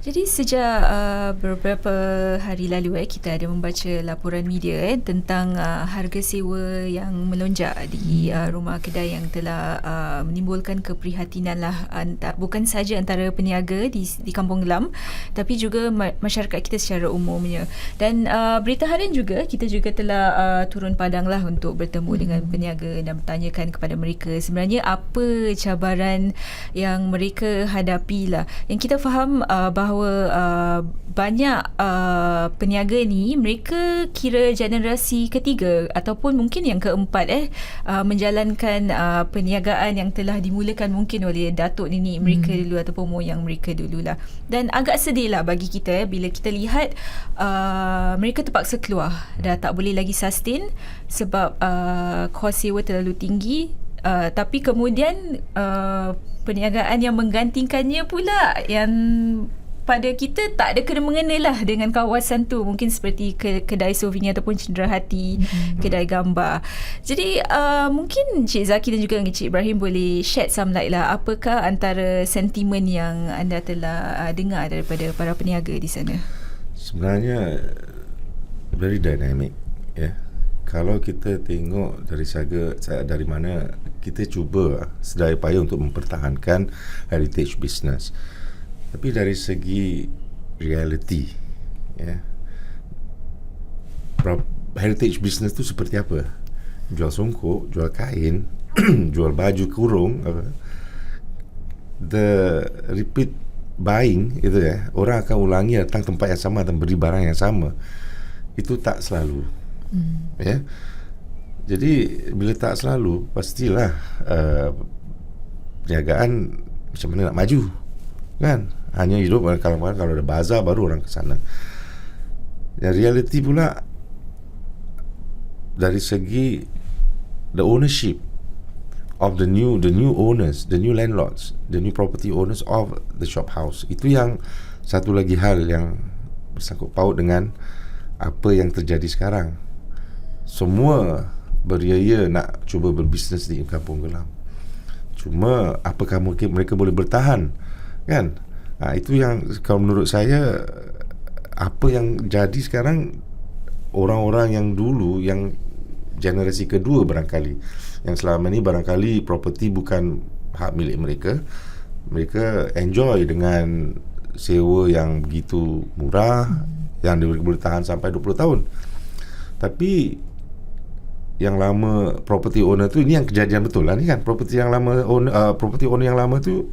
Jadi sejak beberapa hari lalu kita ada membaca laporan media tentang harga sewa yang melonjak di rumah kedai yang telah menimbulkan keprihatinan lah, bukan sahaja antara peniaga di Kampong Gelam tapi juga masyarakat kita secara umumnya. Dan berita harian juga kita juga telah turun padang lah untuk bertemu dengan peniaga dan bertanyakan kepada mereka sebenarnya apa cabaran yang mereka hadapi lah. Yang kita faham bahawa banyak peniaga ni mereka kira generasi ketiga ataupun mungkin yang keempat menjalankan perniagaan yang telah dimulakan mungkin oleh datuk nenek mereka dulu ataupun moyang mereka dululah. Dan agak sedih lah bagi kita bila kita lihat mereka terpaksa keluar, dah tak boleh lagi sustain sebab kos sewa terlalu tinggi. Tapi kemudian perniagaan yang menggantikannya pula yang pada kita tak ada kena-mengena lah dengan kawasan tu, mungkin seperti kedai souvenir ataupun cenderahati, kedai gambar. Jadi mungkin Encik Zaki dan juga Encik Ibrahim boleh shed some light lah, apakah antara sentimen yang anda telah dengar daripada para peniaga di sana? Sebenarnya very dynamic ya. Kalau kita tengok dari mana kita cuba sedaya upaya untuk mempertahankan heritage business, tapi dari segi reality ya, heritage business tu seperti apa? Jual songkok, jual kain, jual baju kurung, the repeat buying itu ya, orang akan ulangi datang tempat yang sama dan beli barang yang sama, itu tak selalu ya. Jadi bila tak selalu, pastilah perniagaan macam mana nak maju kan. Hanya hidup kalau ada bazar baru orang ke sana. Dan reality pula dari segi the ownership of the new owners, the new landlords, the new property owners of the shop house. Itu yang satu lagi hal yang bersangkut paut dengan apa yang terjadi sekarang. Semua beria nak cuba berbisnes di Kampong Gelam. Cuma apakah mungkin mereka boleh bertahan kan? Itu yang kalau menurut saya apa yang jadi sekarang, orang-orang yang dulu, yang generasi kedua barangkali, yang selama ni barangkali properti bukan hak milik mereka, mereka enjoy dengan sewa yang begitu murah, yang boleh tahan sampai 20 tahun. Tapi yang lama property owner tu, ini yang kejadian betul lah ni kan, property owner yang lama tu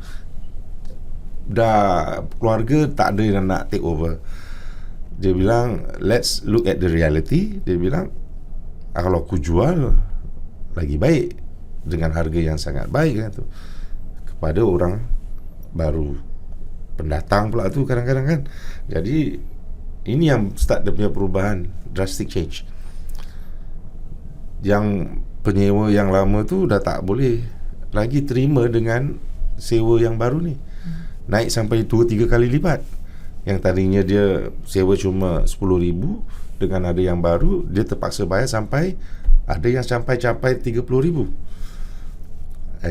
dah keluarga tak ada yang nak take over. Dia bilang let's look at the reality. Dia bilang kalau aku jual lagi baik dengan harga yang sangat baik kan tu kepada orang baru, pendatang pula tu kadang-kadang kan. Jadi ini yang start dia punya perubahan, drastic change. Yang penyewa yang lama tu dah tak boleh lagi terima dengan sewa yang baru ni, naik sampai 2-3 kali lipat. Yang tadinya dia sewa cuma 10,000, dengan ada yang baru dia terpaksa bayar sampai, ada yang sampai 30,000.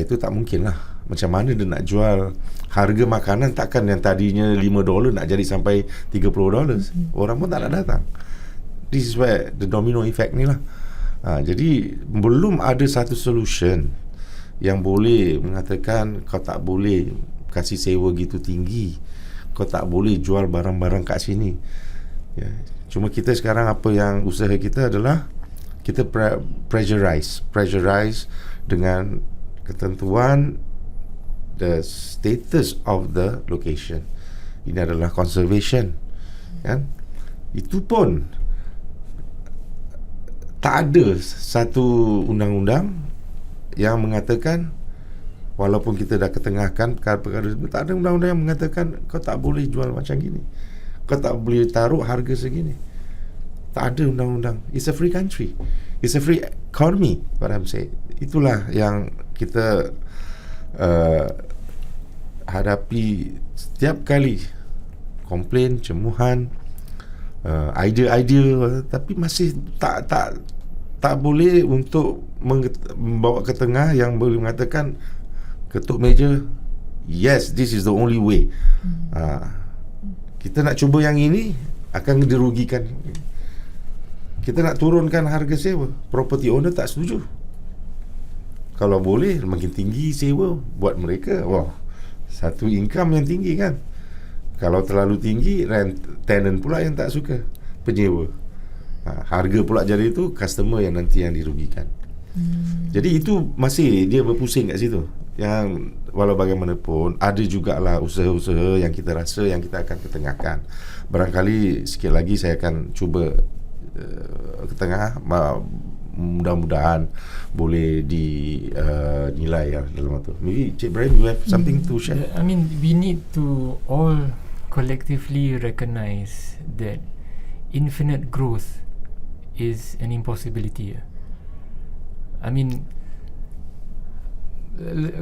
Itu tak mungkin lah. Macam mana dia nak jual harga makanan, takkan yang tadinya $5 nak jadi sampai $30. Orang pun tak nak datang. This is where the domino effect ni lah. Jadi belum ada satu solution yang boleh mengatakan kau tak boleh kasih sewa gitu tinggi, kau tak boleh jual barang-barang kat sini ya. Cuma kita sekarang apa yang usaha kita adalah kita pressurize dengan ketentuan the status of the location. Ini adalah conservation kan. Itu pun tak ada satu undang-undang yang mengatakan, walaupun kita dah ketengahkan perkara-perkara, tak ada undang-undang yang mengatakan kau tak boleh jual macam gini, kau tak boleh taruh harga segini. Tak ada undang-undang. It's a free country, it's a free economy, what I'm saying. Itulah yang kita hadapi setiap kali komplain, cemuhan, idea, tapi masih tak boleh untuk membawa ke tengah yang boleh mengatakan ketuk meja, yes, this is the only way. Kita nak cuba yang ini akan dirugikan. Kita nak turunkan harga sewa, property owner tak setuju. Kalau boleh makin tinggi sewa buat mereka, satu income yang tinggi kan. Kalau terlalu tinggi, tenant pula yang tak suka, penyewa. Harga pula jadi itu customer yang nanti yang dirugikan. Jadi itu masih dia berpusing kat situ. Yang walau bagaimanapun ada jugalah usaha-usaha yang kita rasa yang kita akan ketengahkan. Barangkali sikit lagi saya akan cuba ketengah, mudah-mudahan boleh dinilai dalam itu. Maybe Encik Ibrahim, you have something to share? I mean, we need to all collectively recognize that infinite growth is an impossibility. I mean,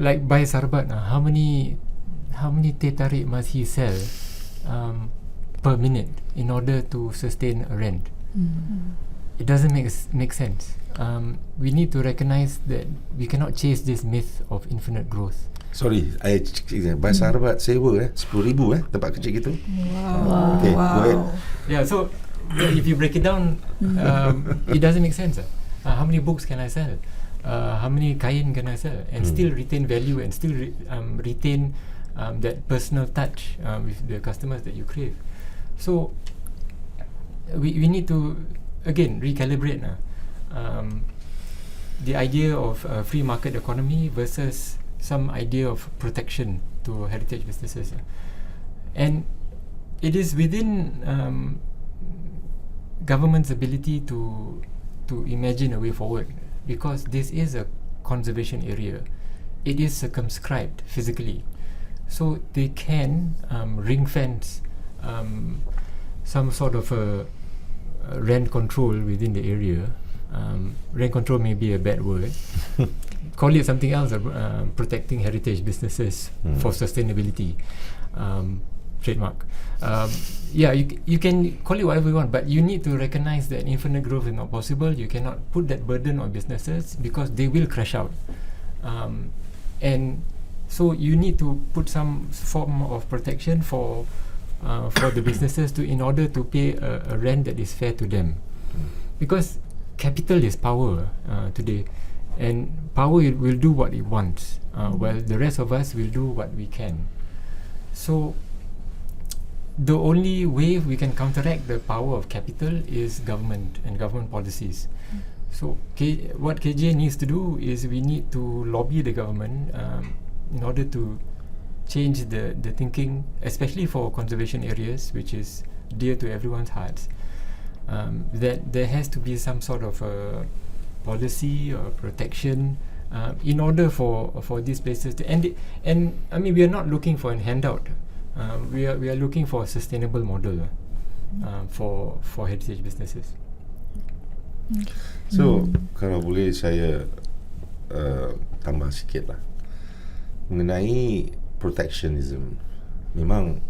like by Sarbat, how many teh tarik must he sell per minute in order to sustain a rent? It doesn't make sense. We need to recognize that we cannot chase this myth of infinite growth. Sorry, bahasa Arab sewa 10,000 tempat kecil gitu. Wow. Okay, go ahead. Yeah, so if you break it down, it doesn't make sense. How many books can I sell? How many kain can I sell and still retain value and still retain that personal touch with the customers that you crave? So we need to again recalibrate the idea of free market economy versus some idea of protection to heritage businesses, and it is within government's ability to imagine a way forward, because this is a conservation area. It is circumscribed physically, so they can ring fence some sort of a rent control within the area. Rent control may be a bad word. Call it something else, protecting heritage businesses for sustainability. Trademark. You can call it whatever you want, but you need to recognize that infinite growth is not possible. You cannot put that burden on businesses because they will crash out. And so you need to put some form of protection for the businesses in order to pay a rent that is fair to them, because capital is power today, and power will do what it wants, while the rest of us will do what we can. So the only way we can counteract the power of capital is government and government policies. So what KJ needs to do is we need to lobby the government in order to change the thinking, especially for conservation areas, which is dear to everyone's hearts, that there has to be some sort of a policy or protection in order for these places to and I mean, we are not looking for a handout. We are looking for a sustainable model for heritage businesses. So kalau boleh saya tambah sikit lah mengenai protectionism. Memang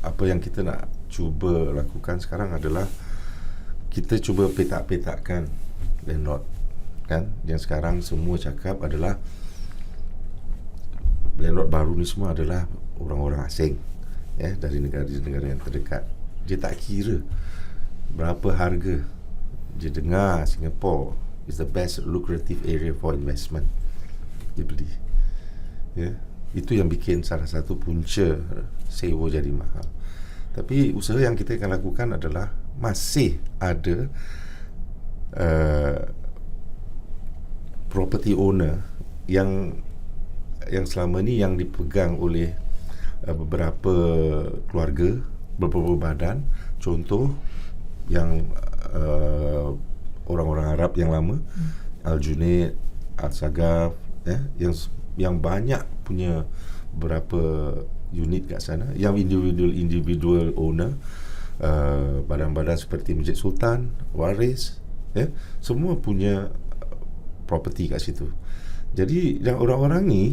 apa yang kita nak cuba lakukan sekarang adalah kita cuba petak-petakkan landlord, kan? Yang sekarang semua cakap adalah landlord baru ni semua adalah orang-orang asing, dari negara-negara yang terdekat. Dia tak kira berapa harga. Dia dengar Singapore is the best lucrative area for investment, dia beli. Itu yang bikin salah satu punca sewa jadi mahal. Tapi usaha yang kita akan lakukan adalah masih ada property owner yang selama ni yang dipegang oleh beberapa keluarga, beberapa badan. Contoh yang orang-orang Arab yang lama, Al-Junaid, Al-Sagaf, yang banyak punya berapa unit kat sana, yang individual owner, badan-badan seperti Masjid Sultan, Waris, semua punya property kat situ. Jadi dan orang-orang ni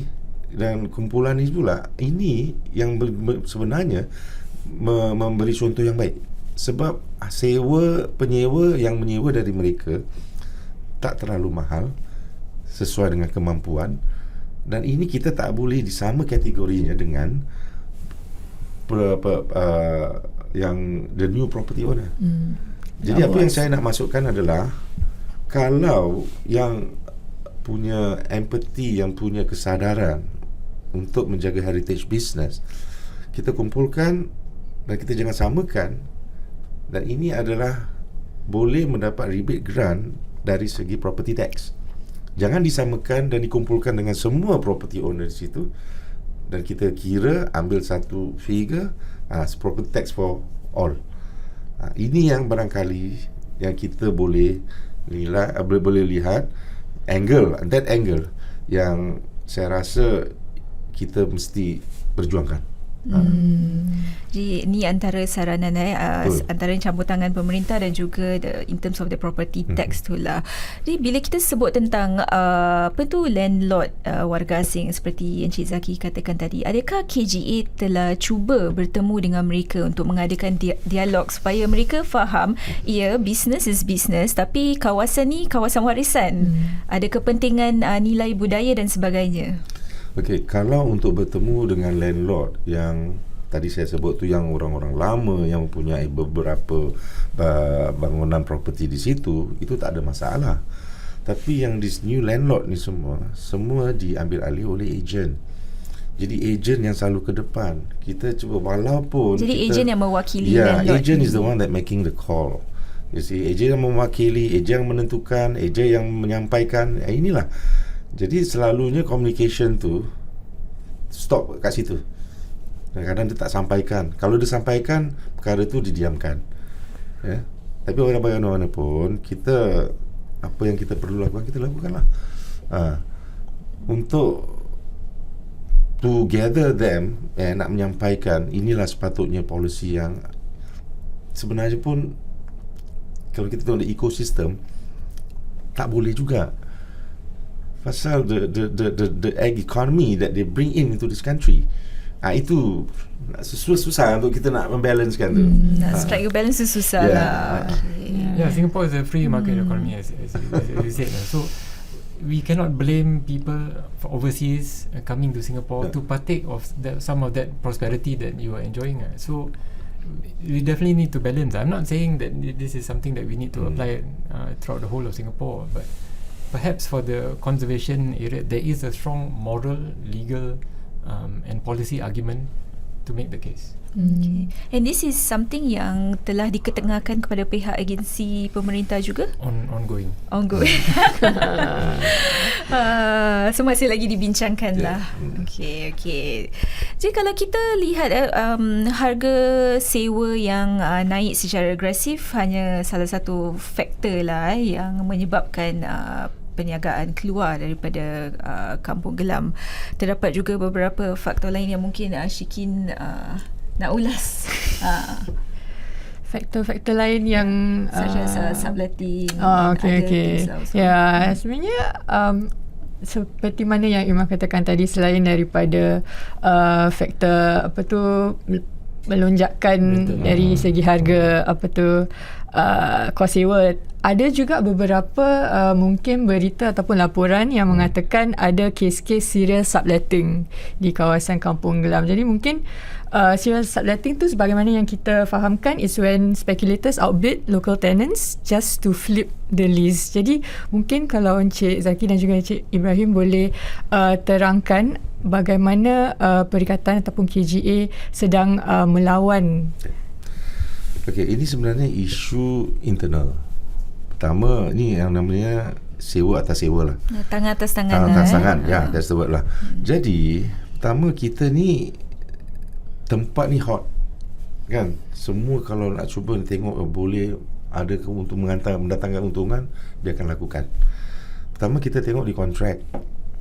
dan kumpulan ni pula, ini yang sebenarnya memberi contoh yang baik, sebab penyewa yang menyewa dari mereka tak terlalu mahal, sesuai dengan kemampuan. Dan ini kita tak boleh disama kategorinya dengan yang the new property owner. Jadi apa yang saya nak masukkan adalah, kalau yang punya empathy, yang punya kesadaran untuk menjaga heritage business, kita kumpulkan dan kita jangan samakan. Dan ini adalah boleh mendapat rebate grant dari segi property tax. Jangan disamakan dan dikumpulkan dengan semua property owner di situ, dan kita kira ambil satu figure, property tax for all. Ini yang barangkali yang kita boleh lihat that angle yang saya rasa kita mesti perjuangkan. Jadi ni antara saranan antara campur tangan pemerintah dan juga in terms of the property tax tu lah. Jadi bila kita sebut tentang landlord warga asing seperti Encik Zaki katakan tadi, adakah KGA telah cuba bertemu dengan mereka untuk mengadakan dialog supaya mereka faham business is business, tapi kawasan ni kawasan warisan, ada kepentingan nilai budaya dan sebagainya. Okey, kalau untuk bertemu dengan landlord yang tadi saya sebut tu, yang orang-orang lama yang mempunyai beberapa bangunan property di situ, itu tak ada masalah. Tapi yang this new landlord ni semua diambil alih oleh ejen. Jadi ejen yang selalu ke depan. Kita cuba, walaupun jadi ejen yang mewakili landlord. Ejen is the one that making the call. You see, ejen yang mewakili, ejen yang menentukan, ejen yang menyampaikan. Inilah. Jadi selalunya communication tu stop kat situ. Kadang-kadang dia tak sampaikan. Kalau dia sampaikan, perkara tu didiamkan. Tapi bagaimanapun, kita, apa yang kita perlu lakukan, kita lakukanlah. Untuk to gather them, nak menyampaikan inilah sepatutnya policy yang sebenarnya pun, kalau kita tengok ekosistem, tak boleh juga. Pasal the egg economy that they bring into this country, itu susah untuk kita nak membalancekan tu. Nak strike a balance tu susah lah. Singapore is a free market economy, as you said. So we cannot blame people for overseas coming to Singapore to partake of some of that prosperity that you are enjoying. So we definitely need to balance. I'm not saying that this is something that we need to apply throughout the whole of Singapore, but perhaps for the conservation area, there is a strong moral, legal and policy argument to make the case. Okay. And this is something yang telah diketengahkan kepada pihak agensi pemerintah juga? Ongoing. So masih lagi dibincangkan lah. Okay. Jadi kalau kita lihat harga sewa yang naik secara agresif hanya salah satu faktor lah yang menyebabkan perniagaan keluar daripada Kampong Gelam. Terdapat juga beberapa faktor lain yang mungkin Shiqin nak ulas. Faktor-faktor lain yang such as subletting. Okay. Sebenarnya seperti mana yang Irma katakan tadi, selain daripada faktor melonjakkan dari segi harga kos sewa, ada juga beberapa mungkin berita ataupun laporan yang mengatakan ada kes-kes serial subletting di kawasan Kampong Gelam. Jadi mungkin serial subletting tu, sebagaimana yang kita fahamkan, is when speculators outbid local tenants just to flip the lease. Jadi mungkin kalau Encik Zaki dan juga Encik Ibrahim boleh terangkan bagaimana Perikatan ataupun KGA sedang melawan. Okey, ini sebenarnya isu internal. Pertama, ni yang namanya sewa atas sewa lah. Tangan atas tangan. Tangan atas tangan, that's the word lah. Jadi, pertama kita ni, tempat ni hot, kan? Semua kalau nak cuba tengok boleh ada untuk mendatangkan untungan, dia akan lakukan. Pertama kita tengok di kontrak.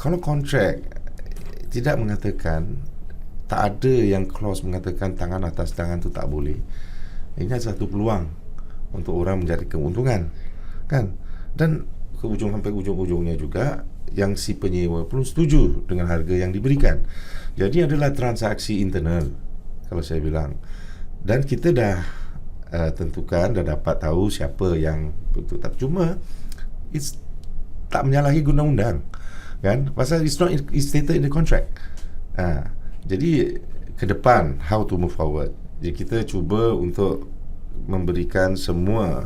Kalau kontrak tidak mengatakan, tak ada yang clause mengatakan tangan atas tangan tu tak boleh, ini adalah satu peluang untuk orang mencari keuntungan, kan? Dan ke ujung sampai ujung-ujungnya juga yang si penyewa pun setuju dengan harga yang diberikan. Jadi adalah transaksi internal, kalau saya bilang. Dan kita dah tentukan, dah dapat tahu siapa yang betul. Tapi cuma it's tak menyalahi undang-undang, kan? Pasal it's stated in the contract. Jadi ke depan, how to move forward. Jadi kita cuba untuk memberikan semua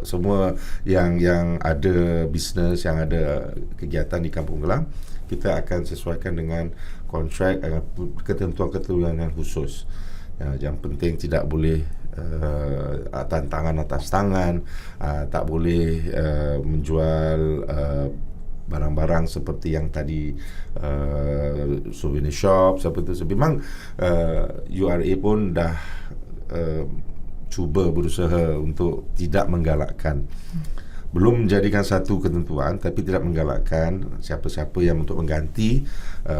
semua yang ada bisnes, yang ada kegiatan di Kampong Gelam, kita akan sesuaikan dengan kontrak, ketentuan-ketentuan yang khusus. Yang penting tidak boleh tangan atas tangan, tak boleh menjual barang-barang seperti yang tadi, souvenir shop seperti itu. Memang URA pun dah cuba berusaha untuk tidak menggalakkan, belum menjadikan satu ketentuan, tapi tidak menggalakkan siapa-siapa yang untuk mengganti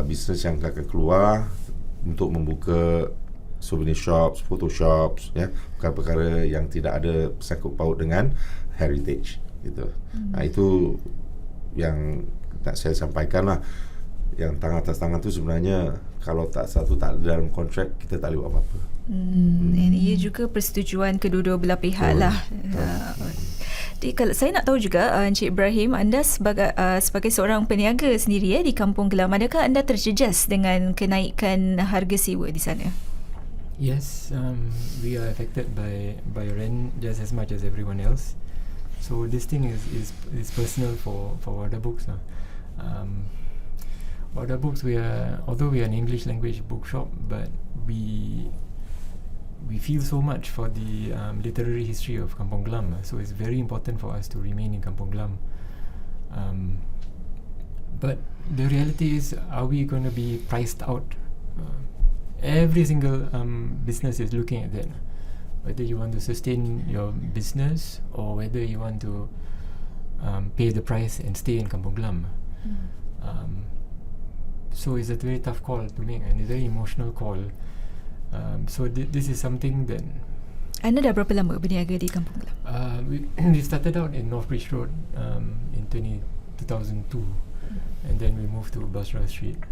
bisnes yang akan keluar untuk membuka souvenir shops, photo shops, perkara-perkara yang tidak ada sangkut paut dengan heritage gitu. Itu yang nak saya sampaikan lah. Yang tangan atas tangan tu sebenarnya kalau tak ada dalam kontrak, kita tak boleh buat apa-apa. Dan ia juga persetujuan kedua-dua belah pihak lah. Jadi kalau saya nak tahu juga, Encik Ibrahim, anda sebagai seorang peniaga sendiri di Kampong Gelam, adakah anda terjejas dengan kenaikan harga sewa di sana? Yes, we are affected by rent just as much as everyone else. So this thing is personal for Order Books. Order Books, although we are an English language bookshop, but we feel so much for the literary history of Kampong Gelam. So it's very important for us to remain in Kampong Gelam. But the reality is, are we going to be priced out? Every single business is looking at that. Whether you want to sustain your business or whether you want to pay the price and stay in Kampong Gelam. So it's a very tough call to make, and a very emotional call. So this is something that... Anda dah berapa lama berniaga di Kampong Gelam? We started out in North Bridge Road in 2002, and then we moved to Basra Street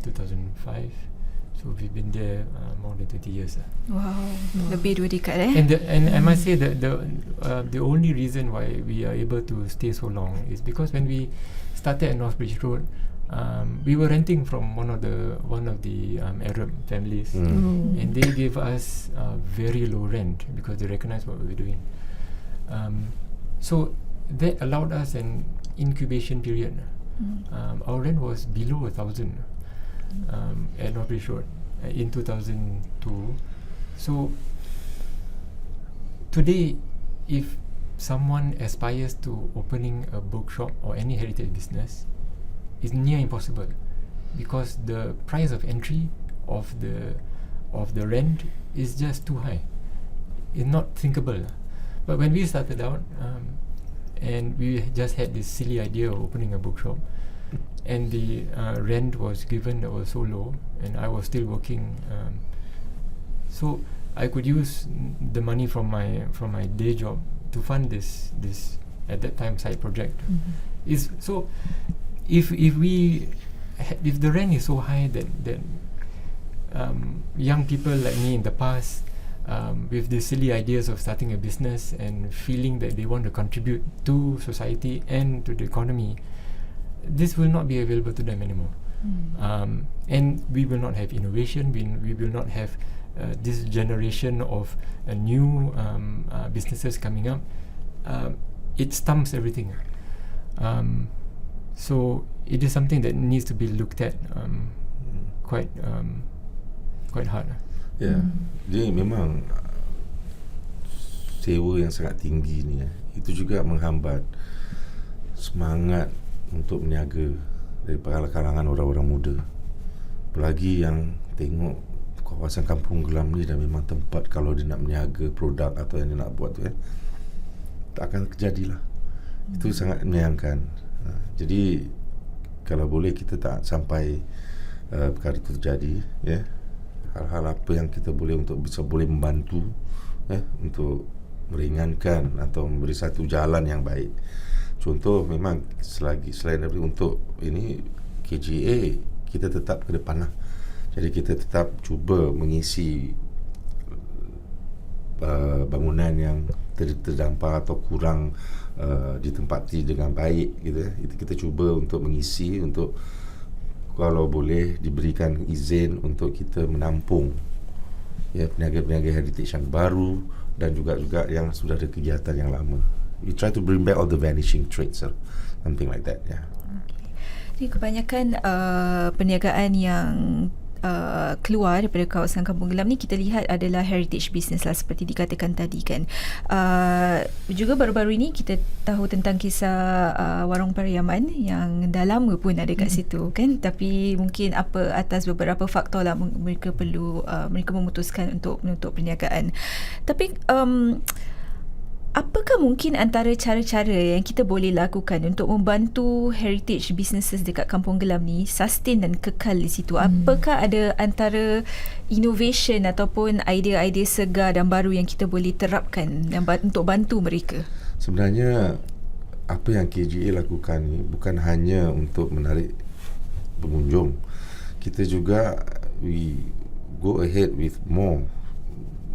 2005. So we've been there more than 20 years. Wow, lebih 2 dekad And I must say that the only reason why we are able to stay so long is because when we started at North Bridge Road, we were renting from one of the Arab families, and they gave us very low rent because they recognized what we were doing. So that allowed us an incubation period. Our rent was below 1,000 at North Bridge Road in 2002. So today, if someone aspires to opening a bookshop or any heritage business, it's near impossible because the price of entry of the rent is just too high. It's not thinkable. But when we started out, and we just had this silly idea of opening a bookshop, and the rent was given that was so low, and I was still working, so I could use the money from my day job to fund this at that time side project. Is so if the rent is so high that young people like me in the past, with the silly ideas of starting a business and feeling that they want to contribute to society and to the economy, this will not be available to them anymore. And we will not have innovation, we will not have this generation of new businesses coming up. It stumps everything. So it is something that needs to be looked at quite hard. Jadi memang sewa yang sangat tinggi ni itu juga menghambat semangat untuk berniaga daripada kalangan orang-orang muda. Apalagi yang tengok kawasan Kampong Gelam ni dah memang tempat kalau dia nak berniaga produk atau yang dia nak buat tu tak akan terjadilah. Itu sangat menyayangkan. Jadi kalau boleh kita tak sampai perkara itu terjadi, hal-hal apa yang kita boleh untuk boleh membantu untuk meringankan atau memberi satu jalan yang baik. Contoh, memang selain daripada untuk ini KGA, kita tetap ke depan lah. Jadi kita tetap cuba mengisi bangunan yang terdampak atau kurang ditempati dengan baik gitu. Itu kita cuba untuk mengisi, untuk kalau boleh diberikan izin untuk kita menampung peniaga-peniaga heritage yang baru dan juga yang sudah ada kegiatan yang lama. We try to bring back all the vanishing trades, something like that. Jadi kebanyakan perniagaan yang keluar daripada kawasan Kampong Gelam ni kita lihat adalah heritage business lah, seperti dikatakan tadi kan. Juga baru-baru ini kita tahu tentang kisah warung Pariaman yang dah lama pun ada kat situ kan, tapi mungkin atas beberapa faktor lah mereka memutuskan untuk menutup perniagaan. Tapi apakah mungkin antara cara-cara yang kita boleh lakukan untuk membantu heritage businesses dekat Kampong Gelam ni sustain dan kekal di situ? Apakah ada antara innovation ataupun idea-idea segar dan baru yang kita boleh terapkan untuk bantu mereka? Sebenarnya apa yang KGA lakukan ni bukan hanya untuk menarik pengunjung. Kita juga we go ahead with more.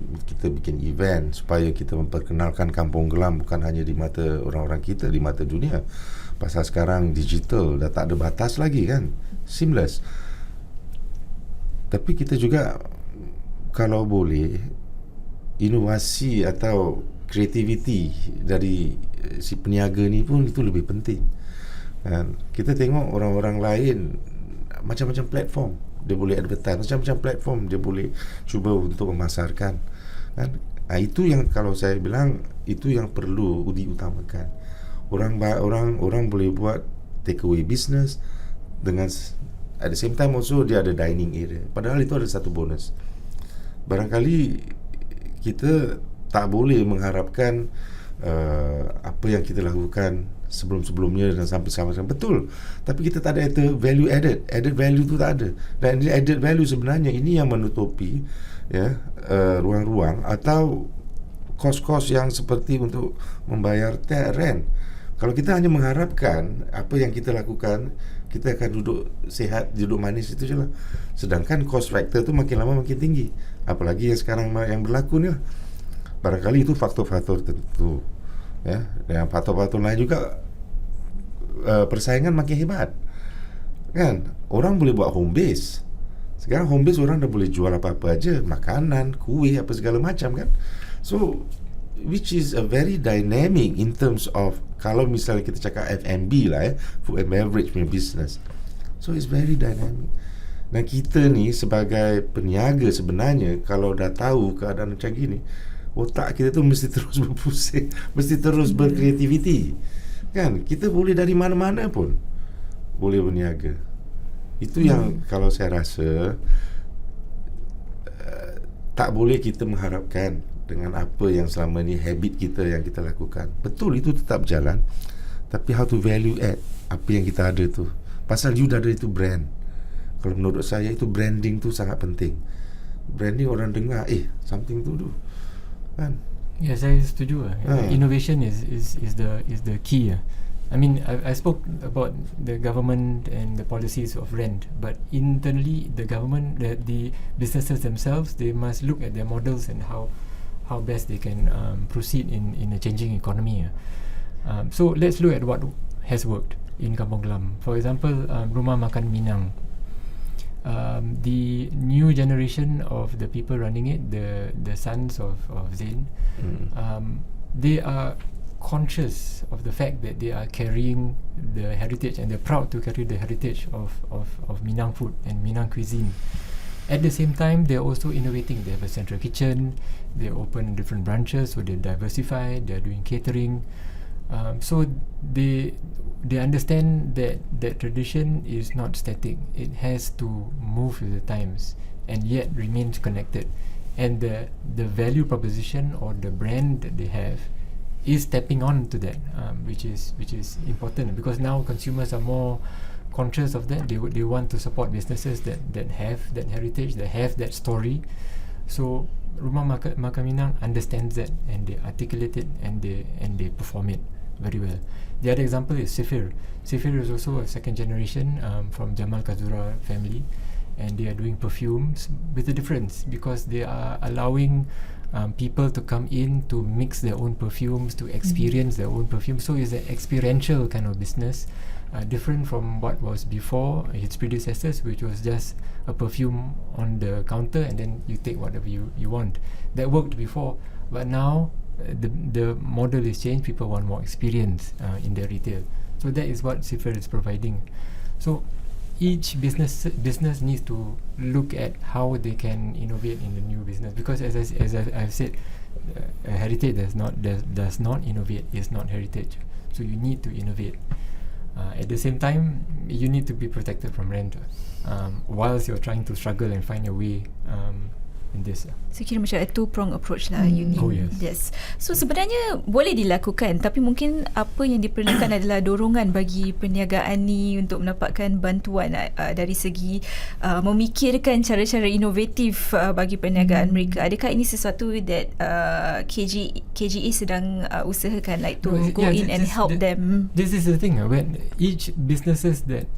Kita bikin event supaya kita memperkenalkan Kampong Gelam bukan hanya di mata orang-orang kita, di mata dunia. Pasal sekarang digital dah tak ada batas lagi kan, seamless. Tapi kita juga kalau boleh inovasi atau kreativiti dari si peniaga ni pun itu lebih penting kan. Kita tengok orang-orang lain macam-macam platform dia boleh advertise, macam-macam platform dia boleh cuba untuk memasarkan kan. Itu yang kalau saya bilang itu yang perlu diutamakan. Orang boleh buat take away business dengan at the same time also dia ada dining area, padahal itu ada satu bonus. Barangkali kita tak boleh mengharapkan apa yang kita lakukan sebelum-sebelumnya dan sampai betul, tapi kita tak ada value added value tu tak ada. Dan added value sebenarnya ini yang menutupi ruang-ruang atau kos-kos yang seperti untuk membayar rent. Kalau kita hanya mengharapkan apa yang kita lakukan, kita akan duduk sihat, duduk manis itu je lah. Sedangkan cost factor tu makin lama makin tinggi. Apalagi yang sekarang yang berlaku ni lah. Barangkali itu faktor-faktor tertentu dan faktor-faktor lain juga. Persaingan makin hebat kan. Orang boleh buat home base. Sekarang home base orang dah boleh jual apa-apa aja, makanan, kuih, apa segala macam kan. So which is a very dynamic in terms of, kalau misalnya kita cakap F&B lah, food and beverage punya business. So it's very dynamic. Dan kita ni sebagai peniaga sebenarnya kalau dah tahu keadaan macam gini, otak kita tu mesti terus berpusing, mesti terus berkreativiti kan. Kita boleh dari mana-mana pun boleh berniaga. Itu yang kalau saya rasa tak boleh kita mengharapkan dengan apa yang selama ni habit kita yang kita lakukan. Betul itu tetap jalan, tapi how to value add apa yang kita ada tu. Pasal you dah ada itu brand. Kalau menurut saya itu branding tu sangat penting. Branding orang dengar something to do kan. Ya, saya setuju. Innovation is the key. I mean, I spoke about the government and the policies of rent, but internally the government, the businesses themselves, they must look at their models and how best they can proceed in a changing economy. So let's look at what has worked in Kampong Gelam. For example, Rumah Makan Minang. The new generation of the people running it, the sons of Zain, they are conscious of the fact that they are carrying the heritage, and they're proud to carry the heritage of Minang food and Minang cuisine. At the same time, they're also innovating. They have a central kitchen, they open different branches, so they diversify, they're doing catering. So they understand that tradition is not static. It has to move with the times and yet remains connected. And the value proposition or the brand that they have is stepping on to that, which is important, because now consumers are more conscious of that. They want to support businesses that have that heritage, that have that story. So Rumah Makan Minang understands that, and they articulate it, and they perform it very well. The other example is Sifir. Sifir is also a second generation from Jamal Kazura family, and they are doing perfumes with a difference, because they are allowing people to come in to mix their own perfumes, to experience their own perfume. So it's an experiential kind of business, different from what was before its predecessors, which was just a perfume on the counter and then you take whatever you want. That worked before, but now the model is changed. People want more experience in their retail, so that is what Sefer is providing. So each business needs to look at how they can innovate in the new business, because as I've said, heritage does not innovate, is not heritage. So you need to innovate. At the same time, you need to be protected from rent whilst you're trying to struggle and find your way in this. So kira macam a two-prong approach lah. You need, Oh yes. yes. So sebenarnya boleh dilakukan, tapi mungkin apa yang diperlukan adalah dorongan bagi perniagaan ni untuk mendapatkan bantuan dari segi memikirkan cara-cara inovatif bagi perniagaan mereka. Adakah ini sesuatu that KGE sedang usahakan, like to go in and help them? This is the thing, when each businesses that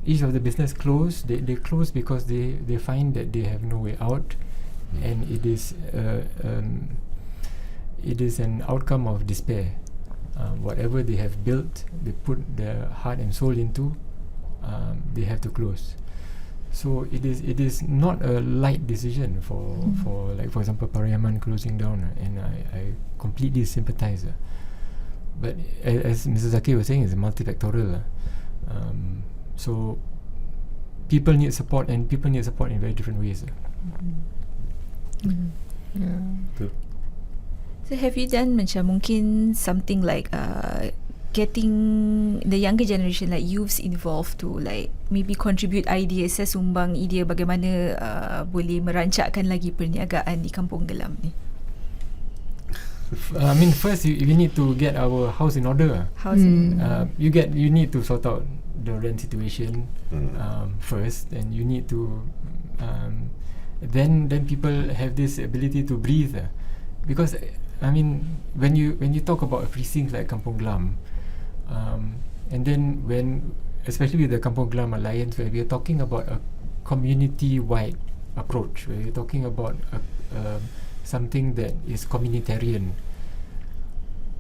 each of the business close, they close because they find that they have no way out. And it is an outcome of despair. Whatever they have built, they put their heart and soul into, they have to close. So it is not a light decision for like, for example, Pariaman closing down, and I completely sympathise. But as Mr. Zaki was saying, it's multifactorial. So people need support, and people need support in very different ways. So have you done macam mungkin something like getting the younger generation, like youths involved to like maybe contribute ideas, sumbang idea bagaimana boleh merancakkan lagi perniagaan di Kampong Gelam ni? I mean, first you need to get our house in order. You need to sort out the rent situation first, and you need to then people have this ability to breathe, because I mean, when you talk about a precinct like Kampong Gelam, and then especially with the Kampong Gelam Alliance, where we are talking about a community-wide approach, where you're talking about something that is communitarian,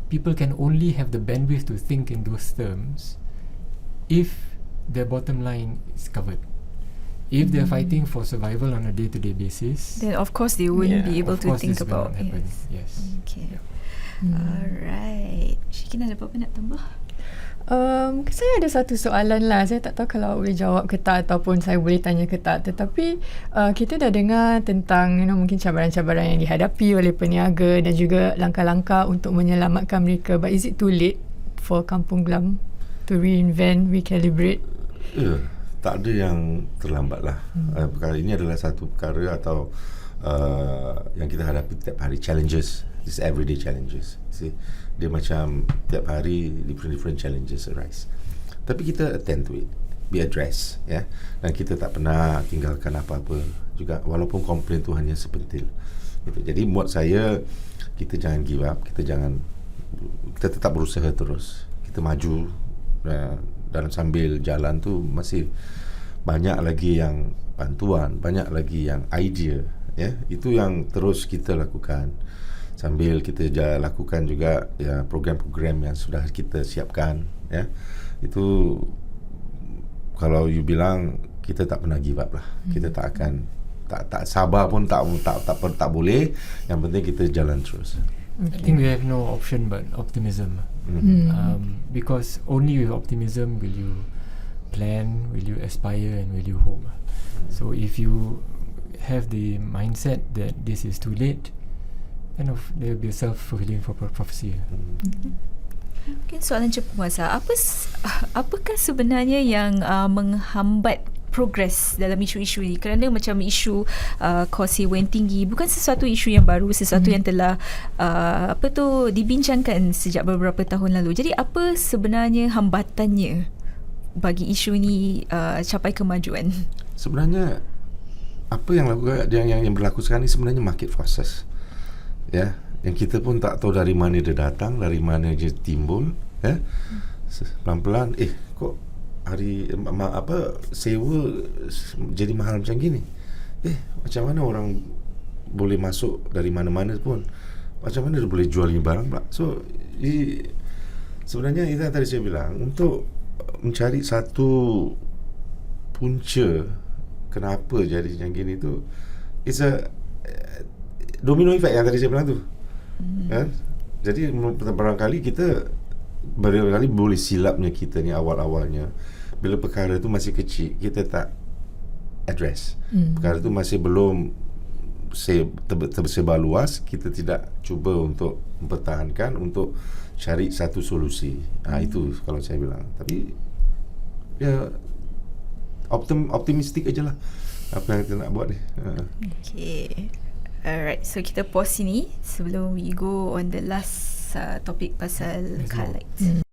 people can only have the bandwidth to think in those terms if their bottom line is covered. If they're fighting for survival on a day-to-day basis, then of course they wouldn't be able to think about. Yes. Okay. Alright. Shiqin, ada apa-apa nak tambah? Saya ada satu soalan lah. Saya tak tahu kalau boleh jawab ke tak, ataupun saya boleh tanya ke tak. Tetapi kita dah dengar tentang mungkin cabaran-cabaran yang dihadapi oleh peniaga dan juga langkah-langkah untuk menyelamatkan mereka. But is it too late for Kampong Gelam to reinvent, recalibrate? Tak ada yang terlambat lah. Perkara ini adalah satu perkara atau yang kita hadapi tiap hari, challenges. This everyday challenges. See, dia macam tiap hari different challenges arise. Tapi kita attend to it, be addressed, ya. Dan kita tak pernah tinggalkan apa-apa juga, walaupun komplain tu hanya sepentil. Gitu. Jadi buat saya, kita jangan give up, kita tetap berusaha terus. Kita maju, dalam sambil jalan tu masih banyak lagi yang bantuan, banyak lagi yang idea, ya. Itu yang terus kita lakukan. Sambil kita lakukan juga program-program yang sudah kita siapkan, ya. Itu kalau you bilang, kita tak pernah give up lah. Kita tak akan tak sabar pun tak boleh. Yang penting kita jalan terus. I think we have no option but optimism. Because only with optimism will you plan, will you aspire, and will you hope. So if you have the mindset that this is too late, kind of there will be a self-fulfilling prophecy. Mungkin soalan cepat puasa, apakah sebenarnya yang menghambat progress dalam isu-isu ini? Kerana macam isu kos sewa yang tinggi bukan sesuatu isu yang baru, sesuatu yang telah dibincangkan sejak beberapa tahun lalu. Jadi apa sebenarnya hambatannya bagi isu ini capai kemajuan? Sebenarnya apa yang berlaku sekarang ni sebenarnya market forces, ya, yang kita pun tak tahu dari mana dia datang, dari mana dia timbul, ya. Pelan-pelan kok hari sewa jadi mahal macam gini. Macam mana orang boleh masuk dari mana-mana pun, macam mana dia boleh jual ni barang pula. So sebenarnya itu yang tadi saya bilang, untuk mencari satu punca kenapa jadi macam gini tu. It's a domino effect yang tadi saya bilang tu. Kan? Jadi barangkali kita boleh silapnya kita ni awal-awalnya bila perkara tu masih kecil, kita tak address. Perkara tu masih belum tersebar luas, kita tidak cuba untuk mempertahankan, untuk cari satu solusi. Itu kalau saya bilang. Tapi ya optimistik aja lah apa yang kita nak buat ni. Okay. Alright, so kita pause sini sebelum we go on the last topic pasal car lights.